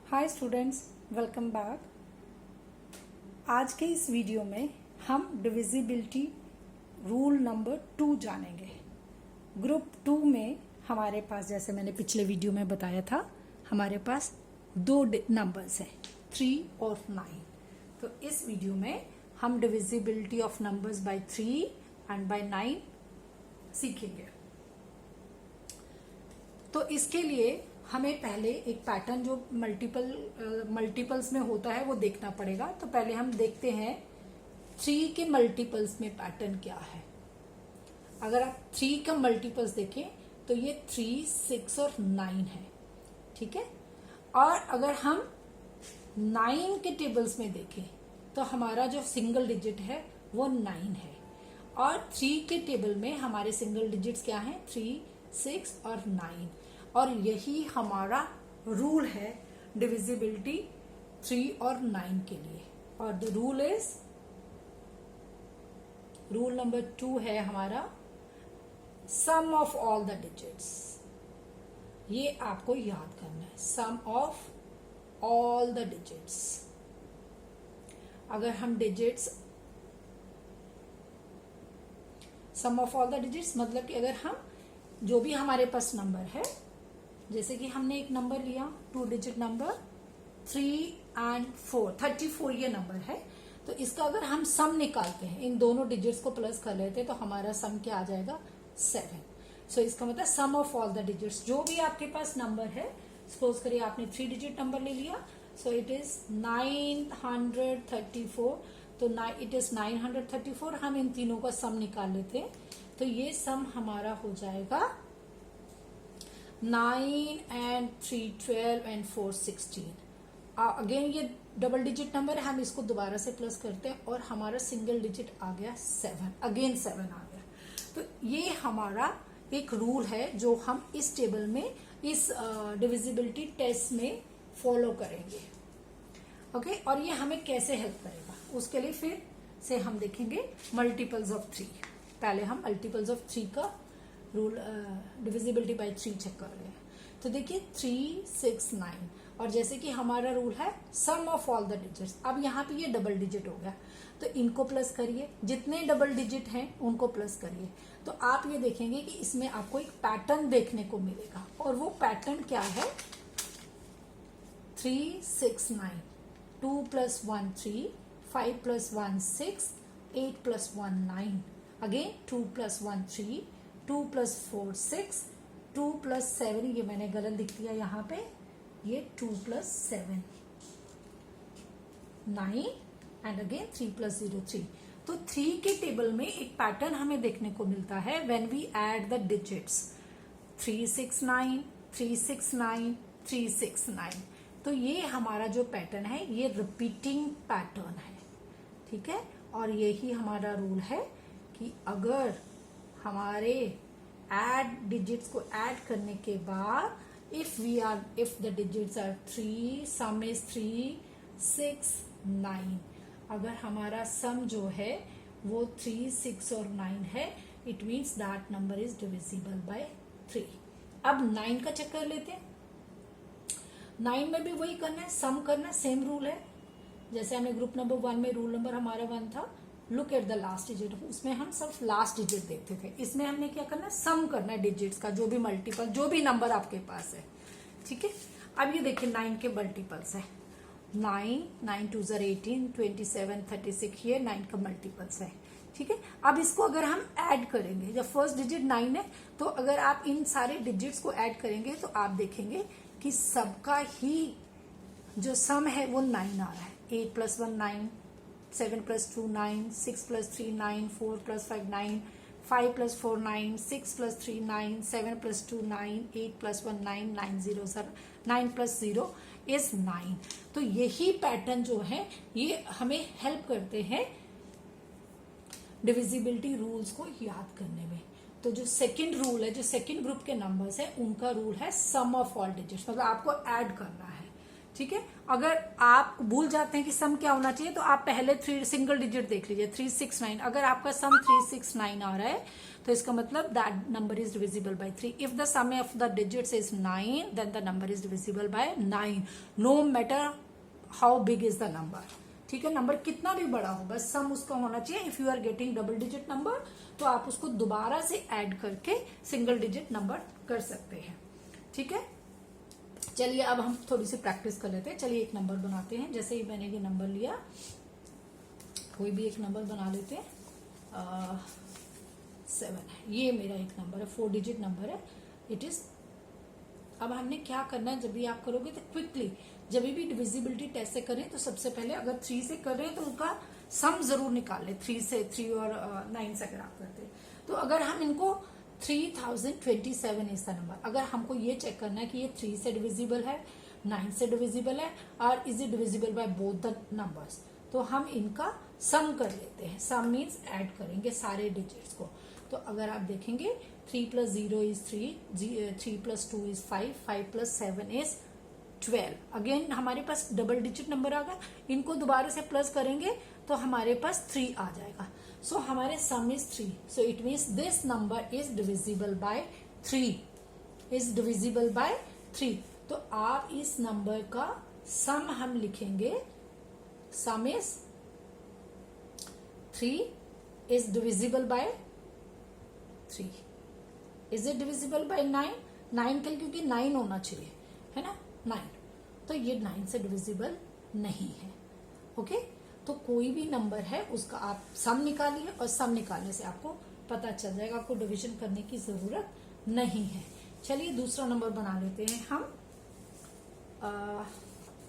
Hi students, welcome back. आज के इस वीडियो में हम डिविजिबिलिटी रूल नंबर 2 जानेंगे। ग्रुप 2 में हमारे पास, जैसे मैंने पिछले वीडियो में बताया था, हमारे पास दो नंबर्स हैं, 3 और 9। तो इस वीडियो में हम divisibility of numbers by 3 and by 9 सीखेंगे। तो इसके लिए हमें पहले एक पैटर्न जो मल्टीपल्स में होता है वो देखना पड़ेगा। तो पहले हम देखते हैं 3 के मल्टीपल्स में पैटर्न क्या है। अगर आप 3 का मल्टीपल्स देखें तो ये 3, 6 और 9 है, ठीक है। और अगर हम 9 के टेबल्स में देखें तो हमारा जो सिंगल डिजिट है वो 9 है, और 3 के टेबल में हमारे सिंगल डिजिट्स क्या हैं, 3, 6 और 9। और यही हमारा रूल है डिविजिबिलिटी 3 और 9 के लिए। और द रूल नंबर 2 है हमारा sum of all the digits. ये आपको याद करना है, sum of all the digits. अगर हम digits sum of all the digits मतलब कि अगर हम जो भी हमारे पास नंबर है, जैसे कि हमने एक नंबर लिया 2 डिजिट नंबर 3 एंड 4, 34 ये नंबर है। तो इसका अगर हम सम निकालते हैं, इन दोनों डिजिट्स को प्लस कर लेते हैं, तो हमारा सम क्या आ जाएगा, 7। सो इसका मतलब सम ऑफ ऑल द डिजिट्स, जो भी आपके पास नंबर है, सपोज करिए आपने 3 डिजिट नंबर ले लिया, सो इट इज 934। तो इट इज 934। हम इन तीनों का सम निकाल लेते हैं, तो ये सम हमारा हो जाएगा 9 and 3 12 and 4 16। अगेन ये डबल डिजिट नंबर है, हम इसको दोबारा से प्लस करते हैं और हमारा सिंगल डिजिट आ गया 7, अगेन 7 आ गया। तो ये हमारा एक रूल है जो हम इस टेबल में, इस डिविजिबिलिटी टेस्ट में फॉलो करेंगे, ओके। और ये हमें कैसे हेल्प करेगा, उसके लिए फिर से हम देखेंगे मल्टीपल्स ऑफ 3। पहले हम मल्टीपल्स ऑफ 3 का रूल डिविजिबिलिटी बाय 3 चेक कर रहे हैं। तो देखिए 3, 6, 9, और जैसे कि हमारा रूल है sum of all the digits. अब यहाँ पे ये डबल डिजिट हो गया, तो इनको प्लस करिए, जितने डबल डिजिट हैं उनको प्लस करिए। तो आप ये देखेंगे कि इसमें आपको एक पैटर्न देखने को मिलेगा, और वो पैटर्न क्या है, 3, 6, 9, 2 + 1 3, 5 + 1 6, 8 + 1 9, अगेन 2 + 1 3, 2 + 4 6, 2 + 7, ये मैंने गलत लिख दिया यहाँ पे, ये 2 + 7 9, एंड अगेन 3 + 0 3। तो 3 के टेबल में एक पैटर्न हमें देखने को मिलता है when we add the digits, 3 6 9, 3 6 9, 3 6 9। तो ये हमारा जो पैटर्न है ये रिपीटिंग पैटर्न है, ठीक है। और यही हमारा रूल है कि अगर हमारे डिजिट्स को ऐड करने के बाद if the digits are 3, sum is 3, 6, 9, अगर हमारा सम जो है वो 3, 6 और 9 है, it means that number is divisible by 3। अब 9 का चेक कर लेते हैं। 9 में भी वही करना है, सम करना है, सेम रूल है जैसे हमने ग्रुप नंबर 1 में रूल नंबर हमारा 1 था, look at the last digit. उसमें हम सिर्फ लास्ट डिजिट देखते थे, इसमें हमने क्या करना है, सम करना है डिजिट्स का, जो भी मल्टीपल, जो भी नंबर आपके पास है, ठीक है। अब ये देखिए 9 के मल्टीपल्स है, 9, 9 2 = 18, 27, 36, ये 9 का मल्टीपल्स है, ठीक है। अब इसको अगर हम ऐड करेंगे, जब फर्स्ट डिजिट 9 है, तो अगर आप इन सारे डिजिट्स को ऐड करेंगे तो आप देखेंगे कि सबका ही जो सम है वो 9 आ रहा है। 8 + 1 9, 7 + 2 9, 6 + 3 9, 4 + 5 9, 5 + 4 9, 6 + 3 9, 7 + 2 9, 8 + 1 9, 9 + 0 is 9। तो यही पैटर्न जो है ये हमें हेल्प करते हैं डिविजिबिलिटी रूल्स को याद करने में। तो जो सेकंड रूल है, जो सेकंड ग्रुप के नंबर्स है, उनका रूल है सम ऑफ ऑल डिजिट्स, मतलब आपको ऐड करना है, ठीक है। अगर आप भूल जाते हैं कि सम क्या होना चाहिए तो आप पहले 3 सिंगल डिजिट देख लीजिए, 369। अगर आपका सम 369 आ रहा है तो इसका मतलब that number is divisible by 3। If the sum of the digits is 9 then the number is divisible by 9, no matter how big is the number. ठीक है, नंबर कितना भी बड़ा हो, बस सम उसका होना चाहिए। If you are getting double digit number तो आप उसको दोबारा से ऐड करके सिंगल डिजिट नंबर कर सकते हैं। ठीक है, चलिए अब हम थोड़ी सी प्रैक्टिस कर लेते हैं। चलिए एक नंबर बनाते हैं। जैसे ही मैंने ये नंबर लिया, कोई भी एक नंबर बना लेते हैं। 7 है, ये मेरा एक नंबर है, 4 डिजिट नंबर है। इट इज, अब हमने क्या करना है, जब भी आप करोगे तो क्विकली, जब भी डिविजिबिलिटी टेस्ट से करें तो सबसे पहले अगर 3 से कर रहे हैं तो उनका सम जरूर निकाल ले। 3 से, 3 और 9 से अगर आप करते हैं तो अगर हम इनको 3027 इज द नंबर। अगर हमको ये चेक करना है कि ये 3 से डिविजिबल है, 9 से डिविजिबल है और is it divisible by both the numbers, तो हम इनका सम कर लेते हैं। सम मीन्स ऐड करेंगे सारे डिजिट्स को। तो अगर आप देखेंगे 3 + 0 इज 3, 3 + 2 इज 5, 5 + 7 इज 12। अगेन हमारे पास डबल डिजिट नंबर आ गया, इनको दोबारा से प्लस करेंगे तो हमारे पास 3 आ जाएगा। सो हमारे सम is 3, so it means this number is divisible by 3, is divisible by 3। तो आप इस नंबर का सम हम लिखेंगे, सम is 3 is divisible by 3। Is it divisible by 9? 9 क्योंकि 9 होना चाहिए, है ना, 9। तो ये 9 से डिविजिबल नहीं है। ओके, तो कोई भी नंबर है उसका आप सम निकालिए और सम निकालने से आपको पता चल जाएगा, आपको डिवीजन करने की जरूरत नहीं है। चलिए दूसरा नंबर बना लेते हैं हम।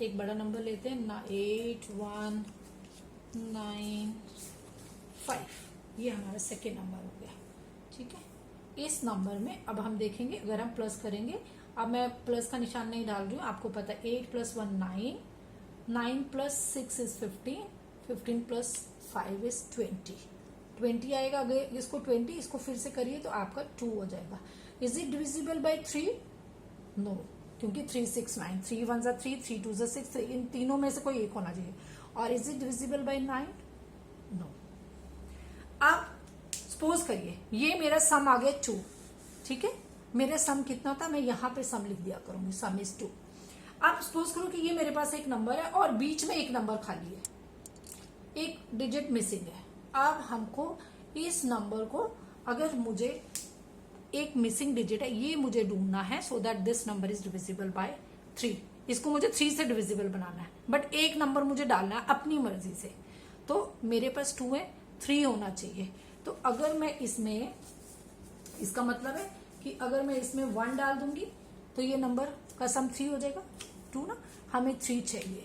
एक बड़ा नंबर लेते हैं ना, 8195, ये हमारा सेकेंड नंबर हो गया। ठीक है, इस नंबर में अब हम देखेंगे, अगर हम प्लस करेंगे, अब मैं प्लस का निशान नहीं डाल रही हूँ, आपको पता है 8 + 1 9, 9 + 6 इज 15, 15 + 5 इज 20, 20 आएगा। अगर इसको 20 इसको फिर से करिए तो आपका 2 हो जाएगा। Is it divisible by 3? No, क्योंकि 369, 3 1 = 3, 3 2 = 6, इन तीनों में से कोई एक होना चाहिए। और is it divisible by 9? No. अब सपोज करिए ये मेरा सम आ गया 2। ठीक है, मेरा सम कितना था, मैं यहां पे सम लिख दिया करूंगी, सम इज 2। अब सपोज करो कि ये मेरे पास एक नंबर है और बीच में एक नंबर खाली है, एक डिजिट मिसिंग है। अब हमको इस नंबर को, अगर मुझे एक मिसिंग डिजिट है ये मुझे ढूंढना है, so that this number is divisible by 3। इसको मुझे 3 से डिविजिबल बनाना है, बट एक नंबर मुझे डालना है अपनी मर्जी से। तो मेरे पास 2 है, 3 होना चाहिए। तो अगर मैं इसमें, इसका मतलब है कि अगर मैं इसमें 1 डाल दूंगी तो ये नंबर का सम 3 हो जाएगा, 2 ना, हमें 3 चाहिए।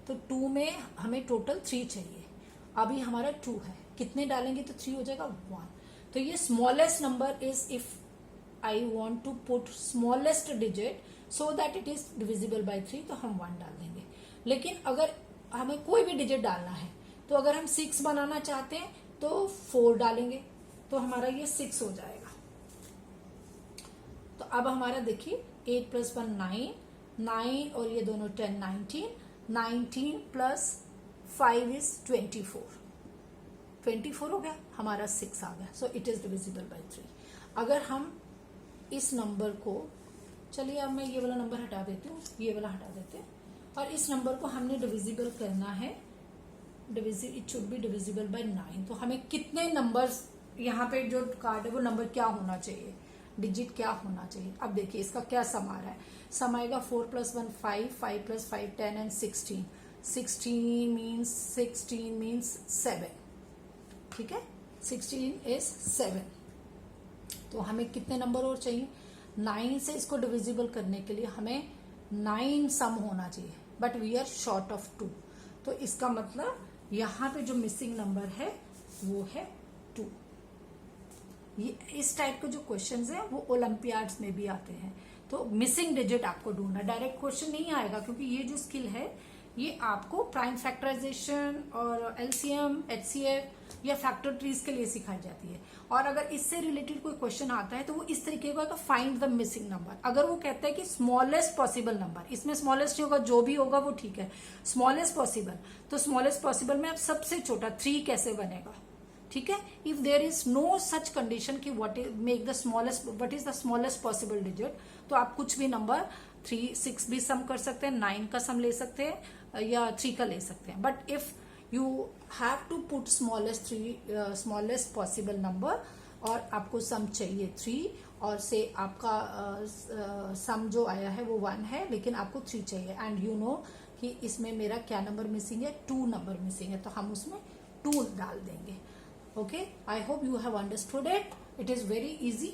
तो 2 में हमें टोटल 3 चाहिए। अभी हमारा 2 है, कितने डालेंगे तो 3 हो जाएगा, 1। तो ये smallest number is, if I want to put smallest digit so that it is divisible by 3, तो हम 1 डाल देंगे। लेकिन अगर हमें कोई भी डिजिट डालना है, तो अगर हम 6 बनाना चाहते हैं तो 4 डालेंगे, तो हमारा ये 6 हो जाएगा। तो अब हमारा देखिए 8 + 1 9, 9 और ये दोनों 10, 19, 19 + 5 इज 24, 24 हो गया, हमारा 6 आ गया। So it is divisible by 3। अगर हम इस नंबर को, चलिए अब मैं ये वाला नंबर हटा देती हूँ, ये वाला हटा देते हैं, और इस नंबर को हमने डिविजिबल करना है, it should be divisible by 9। तो हमें कितने नंबर्स, यहाँ पे जो कार्ड है वो नंबर क्या होना चाहिए, डिजिट क्या होना चाहिए। अब देखिए इसका क्या सम आ रहा है, सम आएगा 4 + 1 5, 5 + 5 10 एंड 16, 16 मीन्स 7। ठीक है, 16 इज 7। तो हमें कितने नंबर और चाहिए, 9 से इसको डिविजिबल करने के लिए हमें 9 सम होना चाहिए, but we are short of 2। तो इसका मतलब यहाँ पे जो मिसिंग नंबर है वो है 2। ये इस टाइप के जो क्वेश्चंस हैं वो ओलंपियाड्स में भी आते हैं। तो मिसिंग डिजिट आपको ढूंढना, डायरेक्ट क्वेश्चन नहीं आएगा, क्योंकि ये जो स्किल है ये आपको प्राइम फैक्टराइजेशन और एलसीएम, एचसीएफ या फैक्टर ट्रीज के लिए सिखाई जाती है। और अगर इससे रिलेटेड कोई क्वेश्चन आता है तो वो इस तरीके का, फाइंड द मिसिंग नंबर। अगर वो कहता है कि स्मॉलेस्ट पॉसिबल नंबर, इसमें स्मॉलेस्ट नहीं होगा, जो भी होगा वो ठीक है, स्मॉलेस्ट पॉसिबल, तो स्मॉलेस्ट पॉसिबल में अब सबसे छोटा 3 कैसे बनेगा, ठीक है। If there is no such condition कि what is make the smallest, what is the smallest possible digit, तो आप कुछ भी नंबर 3, 6 भी सम कर सकते हैं, 9 का सम ले सकते हैं या 3 का ले सकते हैं। But if you have to put smallest possible number और आपको सम चाहिए 3 और से आपका सम जो आया है वो 1 है, लेकिन आपको 3 चाहिए एंड यू नो कि इसमें मेरा क्या नंबर मिसिंग है, 2 नंबर मिसिंग है, तो हम उसमें 2 डाल देंगे। Okay, I hope you have understood it. It is very easy.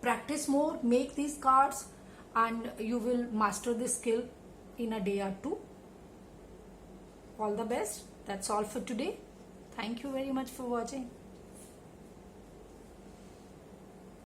Practice more, make these cards, and you will master this skill in a day or 2. All the best. That's all for today. Thank you very much for watching.